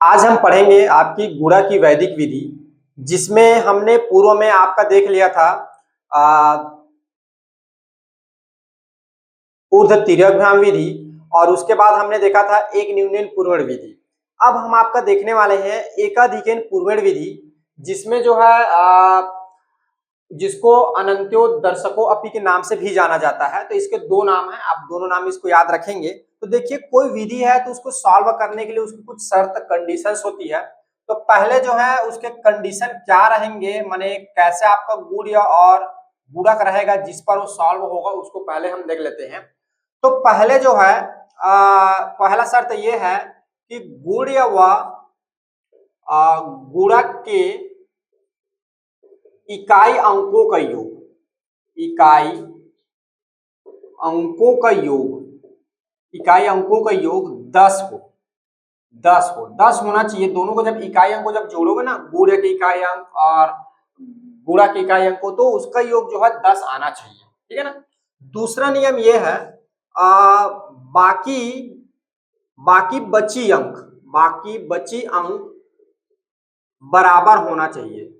आज हम पढ़ेंगे आपकी गुणा की वैदिक विधि, जिसमें हमने पूर्व में आपका देख लिया था ऊर्ध्व तिर्यग्राम विधि और उसके बाद हमने देखा था एक न्यूनन पूर्वण विधि। अब हम आपका देखने वाले हैं एकाधिकन पूर्वण विधि, जिसमें जो है जिसको अनंत्योदर्शको अपि के नाम से भी जाना जाता है। तो इसके दो नाम हैं, आप दोनों नाम इसको याद रखेंगे। तो देखिए, कोई विधि है तो उसको सॉल्व करने के लिए उसकी कुछ शर्त कंडीशंस होती है। तो पहले जो है उसके कंडीशन क्या रहेंगे, माने कैसे आपका गुण या और गुणक रहेगा जिस पर वो सॉल्व होगा, उसको पहले हम देख लेते हैं। तो पहले जो है पहला शर्त ये है कि गुण या गुणक के इकाई अंकों का योग, इकाई अंकों का योग 10 हो, 10 होना चाहिए। दोनों को जब इकाई अंक को जब जोड़ोगे ना, गुण के इकाई अंक और गुणा के इकाई अंक को, तो उसका योग जो है 10 आना चाहिए। ठीक है ना। दूसरा नियम ये है बाकी बाकी बची अंक बराबर होना चाहिए,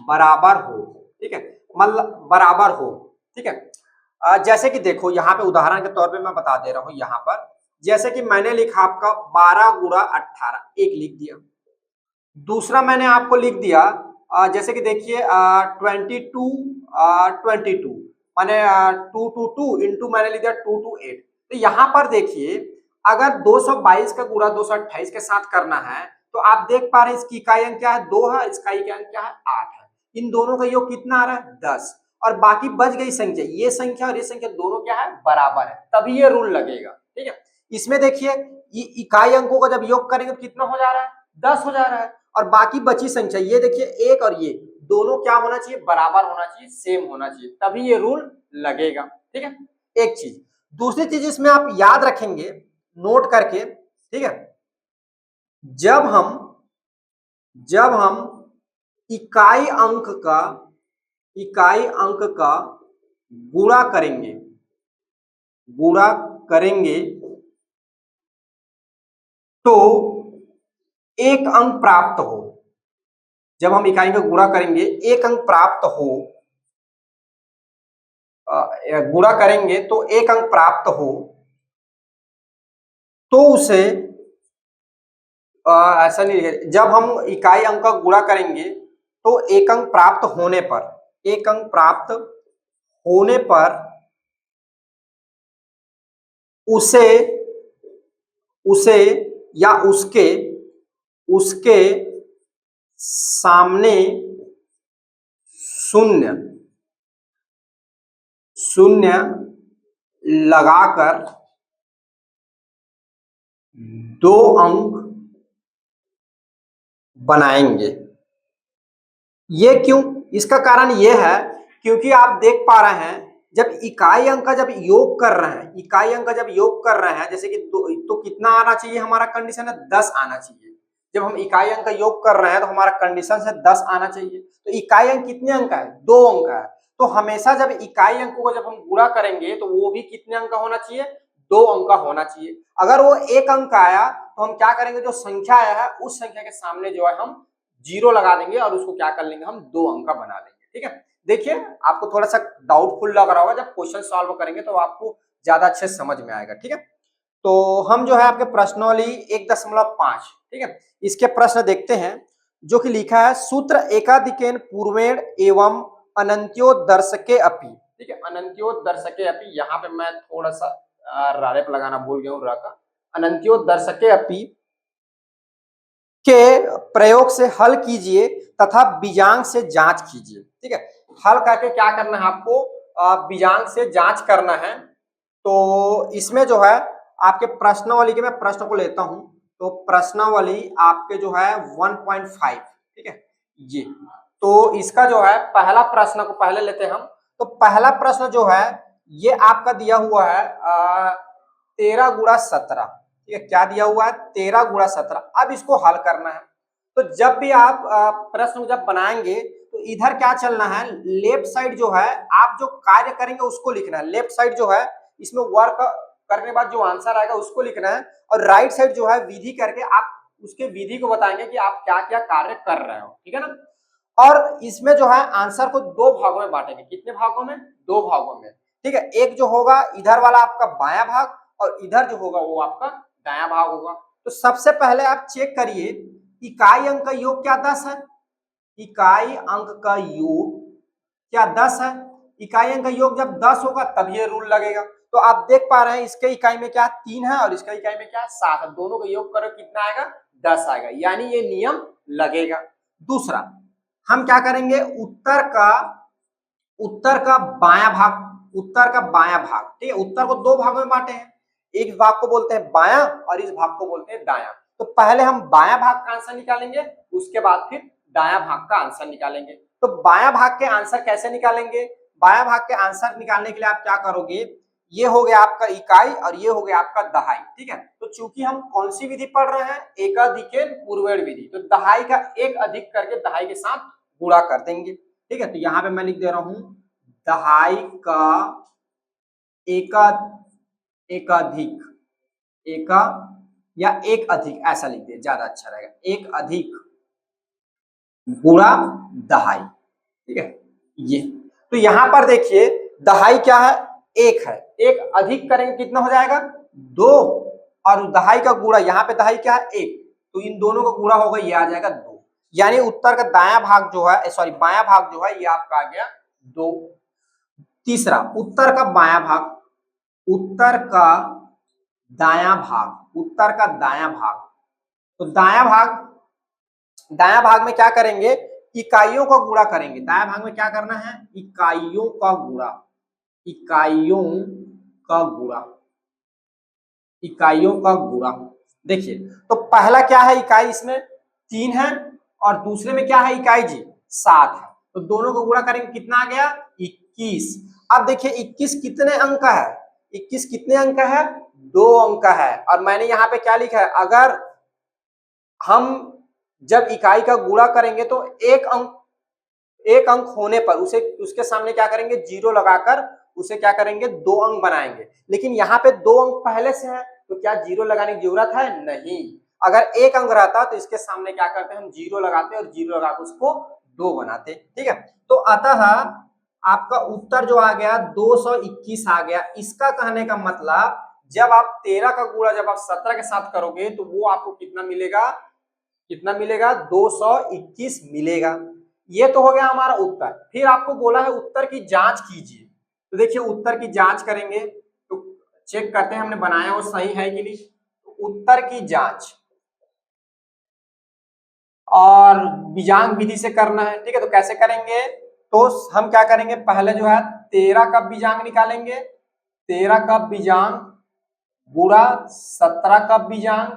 बराबर हो। ठीक है, मतलब बराबर हो। ठीक है। जैसे कि देखो यहाँ पे उदाहरण के तौर पे मैं बता दे रहा हूं। यहाँ पर जैसे कि मैंने लिखा आपका 12 गुणा 18, एक लिख दिया। दूसरा मैंने आपको लिख दिया जैसे कि देखिए 22 माने 2 टू 2 इंटू मैंने लिख दिया 2 टू 8। तो यहाँ पर देखिए, अगर 222 का गुणा 228 के साथ करना है तो आप देख पा रहे हैं इसकी इकाई अंक क्या है, 2 है, इसका इकाई अंक क्या है, 8 है। इन दोनों का योग कितना आ रहा है, 10। और बाकी बच गई संख्या, ये संख्या और ये संख्या दोनों क्या है, बराबर है, तभी ये रूल लगेगा। ठीक है। इसमें देखिए इकाई अंकों का जब योग करेंगे तो कितना हो जा रहा है, 10 हो जा रहा है। और बाकी बची संख्या ये देखिए, एक और ये दोनों क्या होना चाहिए, बराबर होना चाहिए, सेम होना चाहिए, तभी ये रूल लगेगा। ठीक है, एक चीज। दूसरी चीज इसमें आप याद रखेंगे नोट करके। ठीक है, जब हम इकाई अंक का गुणा करेंगे तो एक अंक प्राप्त हो। जब हम इकाई का गुणा करेंगे, एक अंक प्राप्त हो, गुणा करेंगे तो एक अंक प्राप्त हो, तो उसे ऐसा नहीं लिखेगा। जब हम इकाई अंक का गुणा करेंगे तो एक अंक प्राप्त होने पर उसे या उसके सामने शून्य लगाकर 2 अंक बनाएंगे। ये क्यों? इसका कारण ये है क्योंकि आप देख पा रहे हैं जब इकाई अंक का जब योग कर रहे हैं, जैसे कि तो कितना आना चाहिए, हमारा कंडीशन है 10 आना चाहिए। जब हम इकाई अंक का योग कर रहे हैं तो हमारा कंडीशन है 10 आना चाहिए। तो इकाई अंक कितने अंक का है, 2 अंक का है। तो हमेशा जब इकाई अंकों को जब हम गुणा करेंगे तो वो भी कितने अंक का होना चाहिए, 2 अंक का होना चाहिए। अगर वो 1 अंक का आया तो हम क्या करेंगे, जो संख्या आया है उस संख्या के सामने जो है हम 0 लगा देंगे और उसको क्या कर लेंगे, हम 2 अंक का बना लेंगे। ठीक है, देखिए आपको थोड़ा सा डाउटफुल लग रहा होगा, जब क्वेश्चन सॉल्व करेंगे तो आपको ज्यादा अच्छे समझ में आएगा। ठीक है, तो हम जो है आपके प्रश्नावली 1.5, ठीक है, इसके प्रश्न देखते हैं, जो कि लिखा है सूत्र एकाधिकेन पूर्वेण एवं अनंत्योदर्शके अपि। ठीक है, अनंत्योदर्शके अपि, यहाँ पे मैं थोड़ा सा रारेप लगाना भूल गया हूँ, र का अनंत्योदर्शके अपि के प्रयोग से हल कीजिए तथा बीजांग से जांच कीजिए। ठीक है, हल करके क्या करना है आपको, बीजांग से जांच करना है। तो इसमें जो है आपके प्रश्नावली के, मैं प्रश्न को लेता हूं, तो प्रश्नावली आपके जो है 1.5। ठीक है, ये तो इसका जो है पहला प्रश्न को पहले लेते हैं हम। तो पहला प्रश्न जो है ये आपका दिया हुआ है 13 गुणा 17। ठीक है, क्या दिया हुआ है, 13 गुणा 17। अब इसको हल करना है। तो जब भी आप प्रश्न जब बनाएंगे तो इधर क्या चलना है, लेफ्ट साइड जो है आप जो कार्य करेंगे उसको लिखना है। लेफ्ट साइड जो है इसमें वर्क करने के बाद जो आंसर आएगा उसको लिखना है, और राइट साइड जो है विधि करके आप उसके विधि को बताएंगे कि आप क्या क्या कार्य कर रहे हो, ठीक है ना। और इसमें जो है आंसर को दो भागों में बांटेंगे। कितने भागों में? दो भागों में, ठीक है। एक जो होगा इधर वाला आपका बायां भाग और इधर जो होगा वो आपका दायां भाग होगा। तो सबसे पहले आप चेक करिए इकाई अंक का योग क्या 10 है? इकाई अंक का योग क्या 10 है? इकाई अंक का योग जब 10 होगा तब ये रूल लगेगा। तो आप देख पा रहे हैं इसके इकाई में क्या 3 है और इसका इकाई में क्या 7 है। दोनों का योग करो कितना आएगा? 10 आएगा, यानी ये नियम लगेगा। दूसरा हम क्या करेंगे, उत्तर का बायां भाग, उत्तर का बायां भाग, ठीक है। उत्तर को दो भागों में बांटे हैं, एक भाग को बोलते हैं बायां और इस भाग को बोलते हैं दायां। तो पहले हम बायां भाग का आंसर निकालेंगे, उसके बाद फिर दायां भाग का आंसर निकालेंगे। तो बायां भाग के आंसर कैसे निकालेंगे? बायां भाग के आंसर निकालने के लिए आप क्या करोगे, ये हो गया आपका इकाई और ये हो गया आपका दहाई, ठीक है। तो चूंकि हम कौन सी विधि पढ़ रहे हैं, एकाधिकेन पूर्वेण विधि, तो दहाई का एक अधिक करके दहाई के साथ गुणा कर देंगे, ठीक है। तो यहाँ पे मैं लिख दे रहा हूं दहाई का एकाधिक, एका या एक अधिक, ऐसा लिख दे ज्यादा अच्छा रहेगा, एक अधिक गुणा दहाई, ठीक है। ये तो यहां पर देखिए दहाई क्या है, एक है, एक अधिक करेंगे कितना हो जाएगा 2 और दहाई का गुणा, यहाँ पे दहाई क्या है 1, तो इन दोनों का गुणा होगा ये आ जाएगा 2, यानी उत्तर का दायां भाग जो है, सॉरी बायां भाग जो है ये आपका आ गया 2। तीसरा उत्तर का बायां भाग, उत्तर का दायां भाग, उत्तर का दायां भाग, तो दायां भाग में क्या करेंगे, इकाइयों का गुणा करेंगे। दायां भाग में क्या करना है, इकाइयों का गुणा, इकाइयों का गुणा, इकाइयों का गुणा। देखिए तो पहला क्या है, इकाई इसमें 3 है और दूसरे में क्या है इकाई जी 7 है, तो दोनों को गुणा करेंगे कितना आ गया 21। अब देखिए 21 कितने अंक का है, 21 कितने अंक का है 2 अंक का है। और मैंने यहाँ पे क्या लिखा है, अगर हम जब इकाई का गुणा करेंगे तो एक अंक होने पर उसे उसके सामने क्या करेंगे 0 लगाकर उसे क्या करेंगे 2 अंक बनाएंगे। लेकिन यहाँ पे 2 अंक पहले से है तो क्या 0 लगाने की जरूरत है? नहीं। अगर एक अंक रहता तो इसके सामने क्या करते हम 0 लगाते और 0 लगाकर उसको 2 बनाते, ठीक है। तो अतः आपका उत्तर जो आ गया 221 आ गया। इसका कहने का मतलब जब आप 13 का गुणा जब आप 17 के साथ करोगे तो वो आपको कितना मिलेगा, कितना मिलेगा 221 मिलेगा। ये तो हो गया हमारा उत्तर। फिर आपको बोला है उत्तर की जांच कीजिए, तो देखिए उत्तर की जांच करेंगे तो चेक करते हैं हमने बनाया वो सही है कि नहीं। तो उत्तर की जांच और बीजांग विधि से करना है, ठीक है। तो कैसे करेंगे, तो हम क्या करेंगे पहले जो है 13 का बीजांग निकालेंगे, 13 का बीजांग गुणा 17 का बीजांग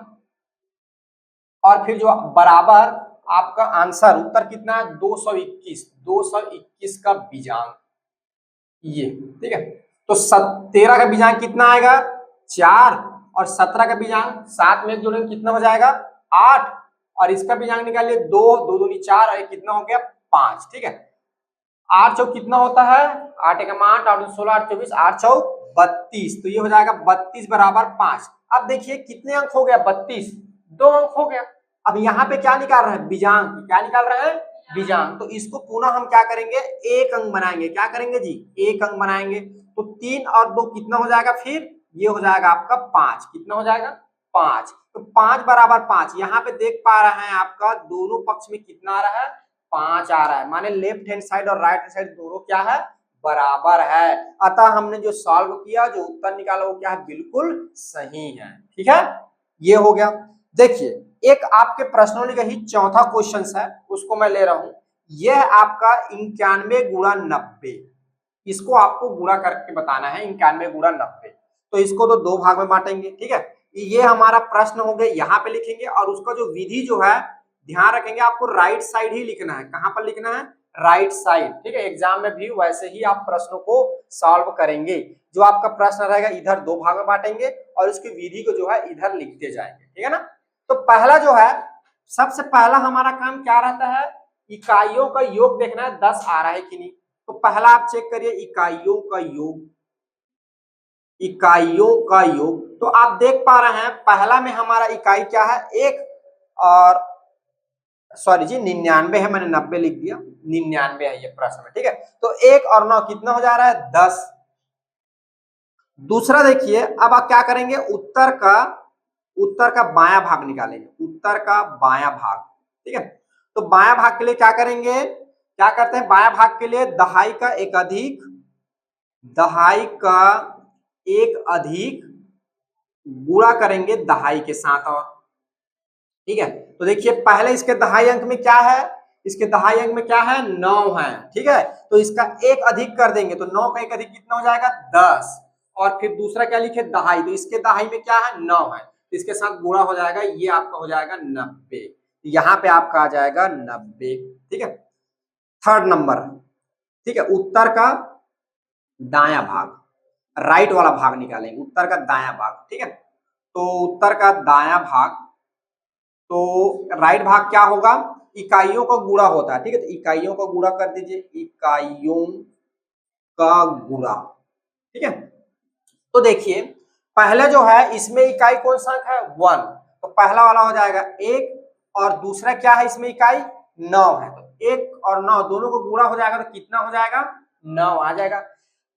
और फिर जो बराबर आपका आंसर उत्तर कितना है 221, 221 का बीजांग ये, ठीक है। तो 13 का बीजांग कितना आएगा 4 और 17 का बीजांग 7 में जोड़ेंगे कितना हो जाएगा 8 और इसका बीजांग निकालिए 2, 2 दूनी 4 और कितना हो गया 5, ठीक है। 8 चौक कितना होता है 8 एकम 8, 8 16, 8 24, 8 चौक 32, तो ये हो जाएगा 32 बराबर 5। अब देखिए कितने अंक हो गया 32, 2 अंक हो गया। अब यहाँ पे क्या निकाल रहे हैं बीजांग, क्या निकाल रहे हैं बीजांग, तो इसको पुनः हम क्या करेंगे एक अंक बनाएंगे, क्या करेंगे जी एक अंक बनाएंगे। तो 3 और 2 कितना हो जाएगा, फिर ये हो जाएगा आपका 5, कितना हो जाएगा 5, तो 5 बराबर 5। यहाँ पे देख पा रहे हैं आपका दोनों पक्ष में कितना आ रहा है 5 आ रहा है, माने लेफ्ट हैंड साइड और राइट हैंड साइड दोनों क्या है बराबर है। अतः हमने जो सॉल्व किया जो उत्तर निकाला वो क्या है बिल्कुल सही है, ठीक है। ये हो गया। देखिए एक आपके प्रश्नों का ही चौथा क्वेश्चन है उसको मैं ले रहा हूं, यह आपका 91 गुणा 90, इसको आपको गुणा करके बताना है 91 गुणा 90। तो इसको तो दो भाग में बांटेंगे, ठीक है। ये हमारा प्रश्न हो गया, यहाँ पे लिखेंगे और उसका जो विधि जो है ध्यान रखेंगे आपको राइट साइड ही लिखना है। कहां पर लिखना है राइट साइड, ठीक है। एग्जाम में भी वैसे ही आप प्रश्नों को सॉल्व करेंगे। जो आपका प्रश्न रहेगा इधर दो भाग में बांटेंगे और उसकी विधि को जो है इधर लिखते जाएंगे, ठीक है ना। तो पहला जो है सबसे पहला हमारा काम क्या रहता है, इकाइयों का योग देखना है 10 आ रहा है कि नहीं। तो पहला आप चेक करिए इकाइयों का योग, इकाइयों का योग। तो आप देख पा रहे हैं पहला में हमारा इकाई क्या है 1 और सॉरी जी 99 है, मैंने 90 लिख दिया, 99 है ये प्रश्न में, ठीक है। तो 1 और 9 कितना हो जा रहा है 10। दूसरा देखिए, अब आप क्या करेंगे, उत्तर का बायां भाग निकालेंगे, उत्तर का बायां भाग, ठीक है। तो बायां भाग के लिए क्या करेंगे, क्या करते हैं, बायां भाग के लिए दहाई का एक अधिक गुणा करेंगे दहाई के साथ, और ठीक है। तो देखिए पहले इसके दहाई अंक में क्या है, इसके दहाई अंक में क्या है 9 है, ठीक है। तो इसका एक अधिक कर देंगे तो 9 का एक अधिक कितना हो जाएगा 10, और फिर दूसरा क्या लिखे दहाई, तो इसके दहाई में क्या है 9 है, तो इसके साथ गुणा हो जाएगा, ये आपका हो जाएगा 90, यहाँ पे आपका आ जाएगा 90, ठीक है। थर्ड नंबर, ठीक है, उत्तर का दाया भाग, राइट वाला भाग निकालेंगे, उत्तर का दाया भाग, ठीक है। तो उत्तर का दाया भाग, तो राइट भाग क्या होगा, इकाइयों का गुणा होता है, ठीक है। तो इकाइयों का गुणा कर दीजिए, इकाइयों का गुणा, ठीक है। तो देखिए पहले जो है इसमें इकाई कौन सा अंक है 1, तो पहला वाला हो जाएगा 1, और दूसरा क्या है इसमें इकाई 9 है, तो 1 और 9 दोनों को गुणा हो जाएगा तो कितना हो जाएगा 9 आ जाएगा।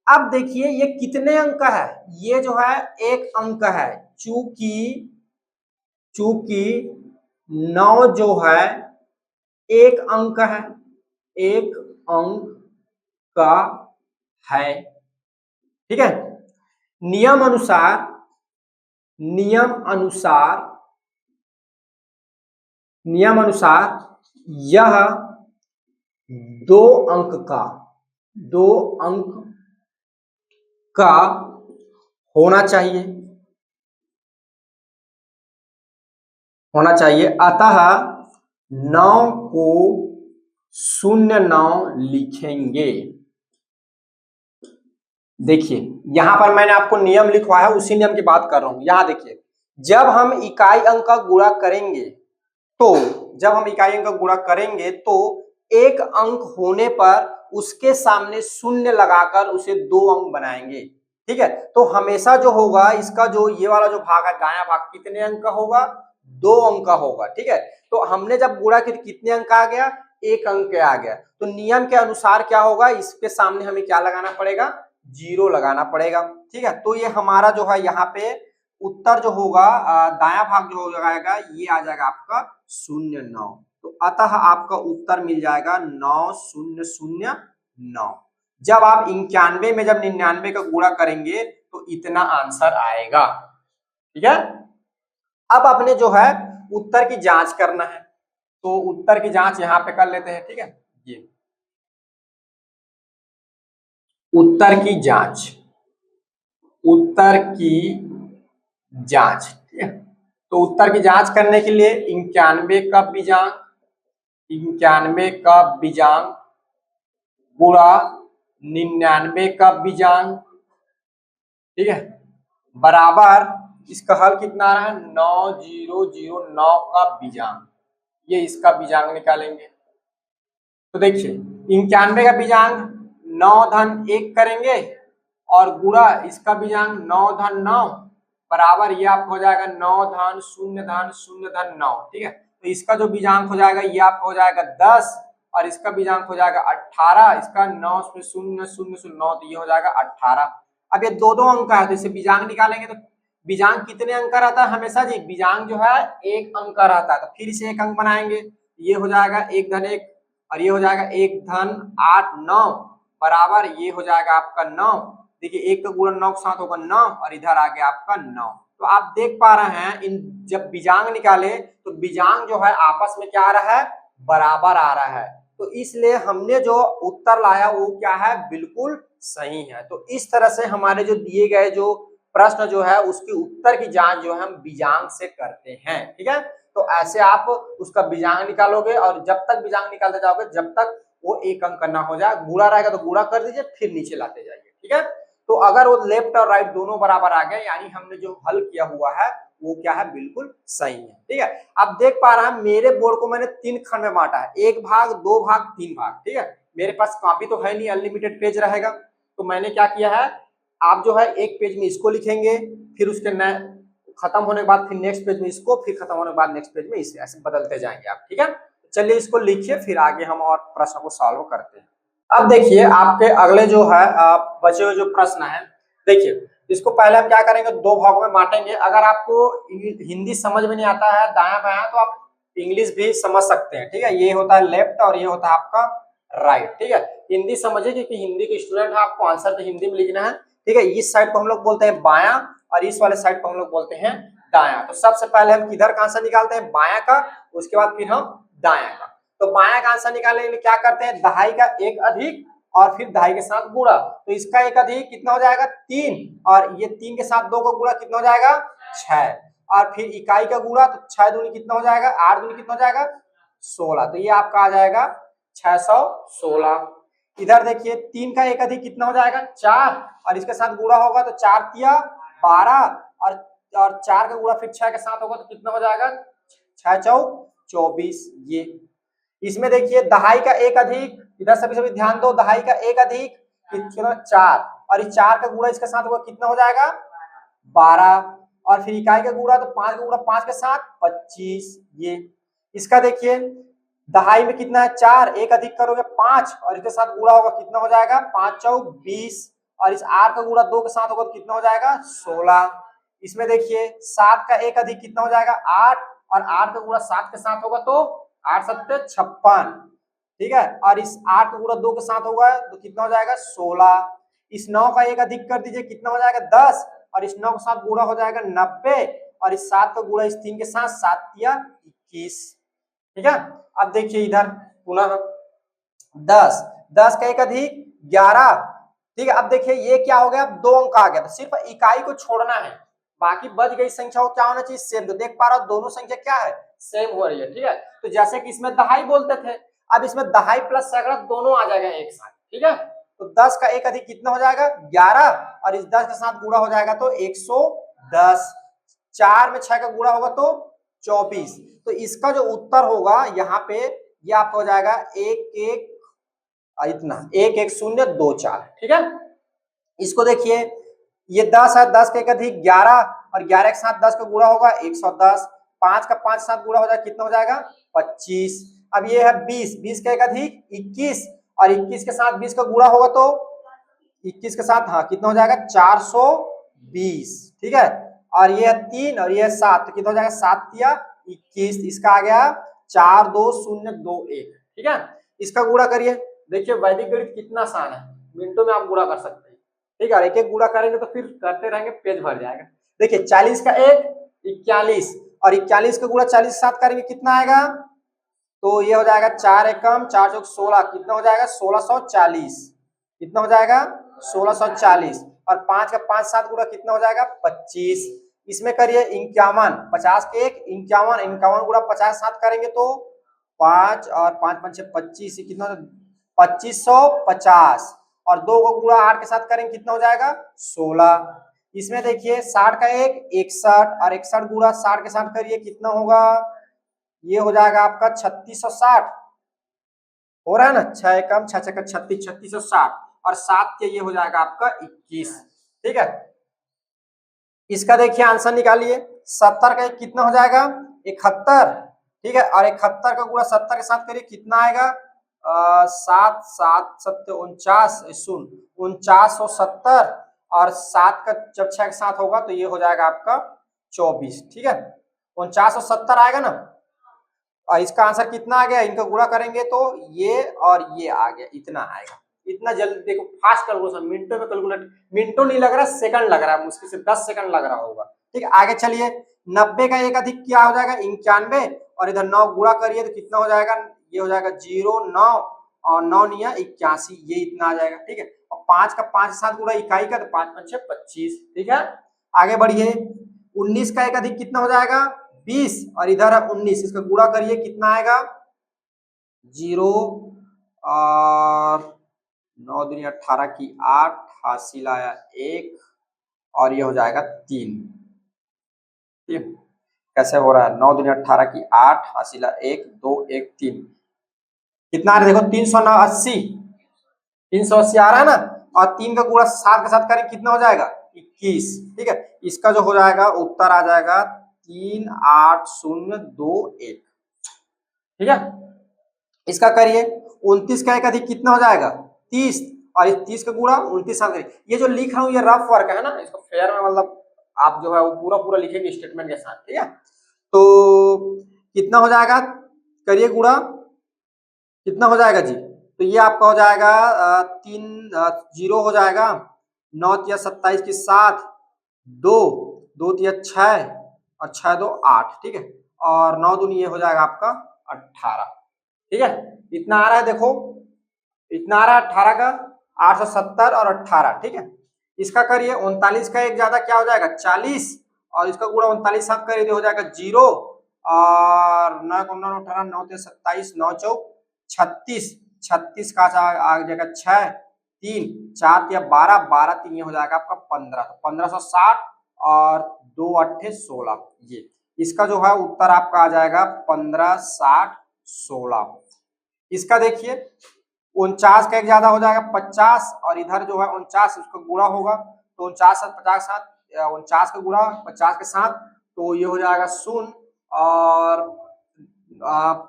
अब देखिए ये कितने अंक का है, ये जो है एक अंक है, चूंकि चूंकि 9 जो है एक अंक है, एक अंक का है, ठीक है। नियम अनुसार नियम अनुसार नियम अनुसार यह दो अंक का होना चाहिए, अतः 9 को 09 लिखेंगे। देखिए यहां पर मैंने आपको नियम लिखवाया है, उसी नियम की बात कर रहा हूं। यहां देखिए जब हम इकाई अंक का गुणा करेंगे तो एक अंक होने पर उसके सामने शून्य लगाकर उसे 2 अंक बनाएंगे, ठीक है। तो हमेशा जो होगा इसका जो ये वाला जो भाग है दायां भाग कितने अंक का होगा 2 अंक का होगा, ठीक है। तो हमने जब गुणा किया कितने अंक आ गया 1 अंक आ गया, तो नियम के अनुसार क्या होगा इसके सामने हमें क्या लगाना पड़ेगा 0 लगाना पड़ेगा, ठीक है। तो ये हमारा जो है यहाँ पे उत्तर जो होगा दायां भाग जो हो जाएगा ये आ जाएगा आपका 09, तो अतः आपका उत्तर मिल जाएगा 9009। जब आप 91 में जब 99 का गुणा करेंगे तो इतना आंसर आएगा, ठीक है। अब आपने जो है उत्तर की जांच करना है, तो उत्तर की जांच यहां पे कर लेते हैं, ठीक है। ये उत्तर की जांच ठीक है। तो उत्तर की जांच करने के लिए 91 का बीजांक गुणा 99 का बीजांक, ठीक है, बराबर इसका हल कितना आ रहा है 9009 का बीजांक, ये इसका बीजांक निकालेंगे। तो देखिए 91 का बीजांक 9 धन 1 करेंगे और गुणा इसका बीजांक 9 धन 9 बराबर ये आपको हो जाएगा 9 धन 0 धन 0 धन 9, ठीक है। तो इसका जो बीजांक हो जाएगा ये आपको हो जाएगा 10 और इसका बीजांक हो जाएगा 18, इसका 9 में 0 0 0 9 तो ये हो जाएगा 18। अब ये दो अंक है तो इसे बीजांक निकालेंगे, तो बीजांक कितने अंक का रहता है हमेशा जी, बीजांक जो है 1 अंक का रहता है, तो फिर इसे 1 अंक बनाएंगे, ये हो जाएगा 1 धन 1 और ये हो जाएगा 1 धन 8 9 बराबर ये हो जाएगा आपका 9। देखिए 1 का गुणन 9 के साथ होगा 9 और इधर आ गया आपका 9। तो आप देख पा रहे हैं इन जब बीजांक निकाले तो बीजांक जो है आपस में क्या आ रहा है बराबर आ रहा है, तो इसलिए हमने जो उत्तर लाया वो क्या है बिल्कुल सही है। तो इस तरह से हमारे जो दिए गए जो प्रश्न जो है उसके उत्तर की जांच जो है हम बीजांक से करते हैं, ठीक है। तो ऐसे आप उसका बीजांक निकालोगे और जब तक बीजांक निकालते जाओगे जब तक वो 1 अंक ना हो जाए, गुणा रहेगा तो गुणा कर दीजिए फिर नीचे लाते जाइए, ठीक है। तो अगर वो लेफ्ट और राइट दोनों बराबर आ गए यानी हमने जो हल किया हुआ है वो क्या है बिल्कुल सही है, ठीक है। आप देख पा रहे हैं मेरे बोर्ड को मैंने 3 खंड में बांटा है, 1 भाग 2 भाग 3 भाग, ठीक है। मेरे पास कॉपी तो है नहीं, अनलिमिटेड पेज रहेगा, तो मैंने क्या किया है आप जो है एक पेज में इसको लिखेंगे, फिर उसके खत्म होने के बाद फिर नेक्स्ट पेज में इसको, फिर खत्म होने के बाद नेक्स्ट पेज में इसे, ऐसे बदलते जाएंगे आप, ठीक है। चलिए इसको लिखिए, फिर आगे हम और प्रश्न को सॉल्व करते हैं। अब देखिए आपके अगले जो है बचे हुए जो प्रश्न है, देखिए इसको पहले हम क्या करेंगे, दो भागों में बांटेंगे। अगर आपको हिंदी समझ में नहीं आता है दायां बायां, तो आप इंग्लिश भी समझ सकते हैं, ठीक है। ये होता है लेफ्ट और ये होता है आपका राइट, ठीक है। हिंदी समझिए क्योंकि हिंदी के स्टूडेंट है, आपको आंसर तो हिंदी में लिखना है, ठीक है। इस साइड को हम लोग बोलते हैं बायां और इस वाले साइड को हम लोग बोलते हैं दायां। तो सबसे पहले हम किधर का आंसर निकालते हैं, बायां का, उसके बाद फिर हम दायां का। तो बायां का आंसर निकालने के लिए क्या करते हैं, दहाई का एक अधिक और फिर दहाई के साथ गुणा। तो इसका एक अधिक कितना हो जाएगा 3, और ये 3 के साथ 2 को गुणा कितना हो जाएगा 6, और फिर इकाई का गुणा, तो 6 दूनी कितना हो जाएगा, 8 दूनी कितना हो जाएगा 16। तो ये आपका आ जाएगा 616। इधर देखिए 3 का एक अधिक कितना हो जाएगा 4, और इसके साथ गुणा होगा तो 4 तिया 12, और 4 का गुणा फिर 6 के साथ होगा तो कितना हो जाएगा 6 चौक 24। ये इसमें देखिए दहाई का एक अधिक, इधर सभी ध्यान दो, दहाई का एक अधिक कितना 4, और इस 4 का गुणा इसके साथ होगा कितना हो जाएगा 12, और फिर इकाई का गुणा, तो 5 का गुणा 5 के साथ 25। ये इसका देखिए दहाई में कितना है 4, एक अधिक करोगे 5, और इसके साथ गुणा होगा कितना हो जाएगा 5 चौक 20, और इस 8 का गुणा 2 के साथ होगा तो कितना हो जाएगा 16। इसमें देखिए 7 का एक अधिक कितना हो जाएगा 8, और 8 का गुणा 7 के साथ होगा तो 8 सत्ते 56, ठीक है। और इस 8 का गुणा 2 के साथ होगा तो कितना हो जाएगा 16। इस 9 का एक अधिक कर दीजिए कितना हो जाएगा 10, और इस 9 के साथ गुणा हो जाएगा 90, और इस 7 का गुणा इस 3 के साथ 7 तिया 21, ठीक है। अब देखिए इधर पुनः 10 का एक अधिक 11, ठीक है। अब देखिए ये क्या हो गया, अब 2 अंक आ गया, तो सिर्फ इकाई को छोड़ना है, बाकी बच गई संख्या को क्या होना चाहिए सेम। तो देख पा रहा हूं दोनों संख्या क्या है सेम हो रही है, ठीक है। तो जैसे कि इसमें दहाई बोलते थे, अब इसमें दहाई प्लस सैकड़ा दोनों आ जाएगा एक साथ, ठीक है। तो 10 का एक अधिक कितना हो जाएगा 11, और इस 10 के साथ गुणा हो जाएगा तो 110, 4 में 6 का गुणा होगा तो 24। तो इसका जो उत्तर होगा यहाँ पे ये आपका हो जाएगा 1 इतना 11024, ठीक है। इसको देखिए ये 10 है, 10 का एक अधिक 11, और 11 के साथ 10 का गुणा होगा 110, 5 का 5 साथ गुणा हो जाएगा कितना हो जाएगा 25। अब ये है 20 का एक अधिक 21, और 21 के साथ 20 का गुणा होगा तो 21 के साथ हाँ कितना हो जाएगा 420, ठीक है। और ये 3 और ये 7, तो कितना हो जाएगा 7 तिया 21, इसका आ गया 422021, ठीक है। इसका गुणा करिए, देखिए वैदिक गणित कितना आसान है, मिनटों में आप गुणा कर सकते हैं, ठीक है। एक एक गुणा करेंगे तो फिर करते रहेंगे पेज भर जाएगा। देखिए 40 का एक 41, और 41 का गुणा 40 के साथ करेंगे कितना आएगा, तो ये हो जाएगा 4 एकम 4 चौक 16, कितना हो जाएगा 1640, कितना हो जाएगा 1640, और 5 का 5 साथ गुणा कितना हो जाएगा 25। इसमें करिए 51, 50 के एक 51, 51 गुणा 50 साथ करेंगे तो 5 और 5 5 25, कितना 2550, और 2 को गुणा 8 के साथ करेंगे कितना हो जाएगा 16। इसमें देखिए 60 का एक 61, और 61 गुणा 60 के साथ करिए कितना होगा, ये हो जाएगा आपका 3660, हो रहा है ना, 6 एकम 6 छक्का 36, 3660, और 7 के ये हो जाएगा आपका 21, ठीक है। इसका देखिए आंसर निकालिए, 70 का एक कितना हो जाएगा 71, ठीक है, और 71 का गुणा 70 के साथ करिए कितना आएगा 7 7 7 49 4970, और 7 का जब 6 के साथ होगा तो ये हो जाएगा आपका 24, ठीक है। 4970 आएगा ना, और इसका आंसर कितना आ गया, इनका गुणा करेंगे तो ये और ये आ गया, इतना आएगा। इतना जल्दी देखो, फास्ट कैलकुलेशन, मिनटों में कैलकुलेट, मिनटों नहीं लग रहा सेकंड लग रहा है, मुश्किल से 10 सेकंड लग रहा होगा, ठीक है। आगे चलिए 90 का एक अधिक क्या हो जाएगा 91, और इधर 9 गुणा करिए तो कितना हो जाएगा, ये हो जाएगा 0 9 और 9 निया 81, ये इतना आ जाएगा, ठीक है। और 5 का 5 के साथ गुणा इकाई का तो 5 5 6 25, ठीक है। आगे बढ़िए 19 का एक अधिक कितना हो जाएगा 20, और इधर है 19, इसका गुणा करिए कितना आएगा 0 और 9 दूनी 18 की 8, हासिल आया 1, और ये हो जाएगा 3, ठीक। कैसे हो रहा है 9 दूनी 18 की 8, हासिल 1 2 1 3, कितना आ रहा है देखो 380 आ रहा है ना, और 3 का गुणा 7 के साथ करें कितना हो जाएगा 21। ठीक है, इसका जो हो जाएगा उत्तर आ जाएगा 38021। ठीक है, इसका करिए 29 का एक अधिक कितना हो जाएगा 30, और इस 30 का गुणा 29 का करिए। ये जो लिख रहा हूं ये रफ वर्क है ना, इसको फेयर में मतलब आप जो है वो पूरा पूरा लिखेंगे स्टेटमेंट के साथ। ठीक है, तो कितना हो जाएगा, करिए गुणा, कितना हो जाएगा जी, तो ये आपका हो जाएगा 3 जीरो हो जाएगा, 9 या 27 के साथ 2, 2 या 6 और 6 2 8। ठीक है, और 9 दूनी ये हो जाएगा आपका 18। ठीक है, इतना आ रहा है, देखो इतना आ रहा है 18 का, 870 और 18। ठीक है, इसका करिए 39 का एक ज्यादा क्या हो जाएगा 40, और इसका गुणा 39 साथ करिए हो जाएगा 0, और 9 18 9 27 9 चौक 36, 36 का आ जाएगा 6 3 4 या 12 12 3 ये हो जाएगा आपका 15, तो 1560 और 2 8 16। ये इसका जो है उत्तर आपका आ जाएगा 156016। इसका देखिए 49 का एक ज्यादा हो जाएगा 50, और इधर जो है 49 उसका गुणा होगा, तो 49 7 50 साथ 49 का गुणा 50 के साथ, तो ये हो जाएगा 0, और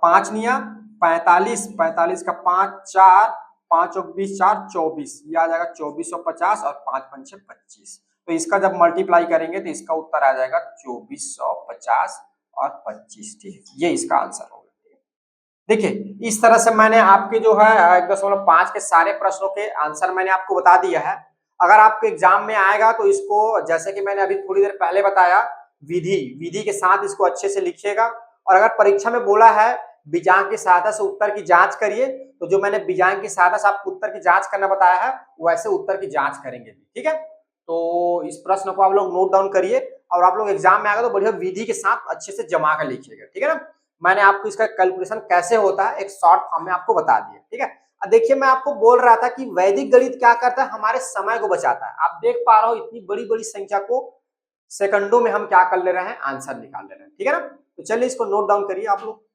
5 निया 45, 45 का 5 4 5 और 20 4 24, ये आ जाएगा 2450 और 5 5 25। तो इसका जब मल्टीप्लाई करेंगे तो इसका उत्तर आ जाएगा 2450 और 25। ठीक है, ये इसका आंसर होगा। देखिए इस तरह से मैंने आपके जो है 1.5 के सारे प्रश्नों के आंसर मैंने आपको बता दिया है। अगर आपके एग्जाम में आएगा तो इसको, जैसे कि मैंने अभी थोड़ी देर पहले बताया, विधि के साथ इसको अच्छे से लिखिएगा। और अगर परीक्षा में बोला है बीजांक की सहायता से उत्तर की जांच करिए, तो जो मैंने बीजांक की सहायता से आपको उत्तर की जांच करना बताया है वैसे उत्तर की जांच करेंगे। ठीक है, तो इस प्रश्न को आप लोग नोट डाउन करिए, और आप लोग एग्जाम में आएगा तो बढ़िया विधि के साथ अच्छे से जमा कर लिखिएगा। ठीक है ना, मैंने आपको इसका कैलकुलेशन कैसे होता है एक शॉर्ट फॉर्म में आपको बता दिया। ठीक है, देखिए मैं आपको बोल रहा था कि वैदिक गणित क्या करता है, हमारे समय को बचाता है। आप देख पा रहे हो इतनी बड़ी बड़ी संख्या को सेकंडों में हम क्या कर ले रहे हैं, आंसर निकाल ले रहे हैं। ठीक है ना, तो चलिए इसको नोट डाउन करिए आप लोग।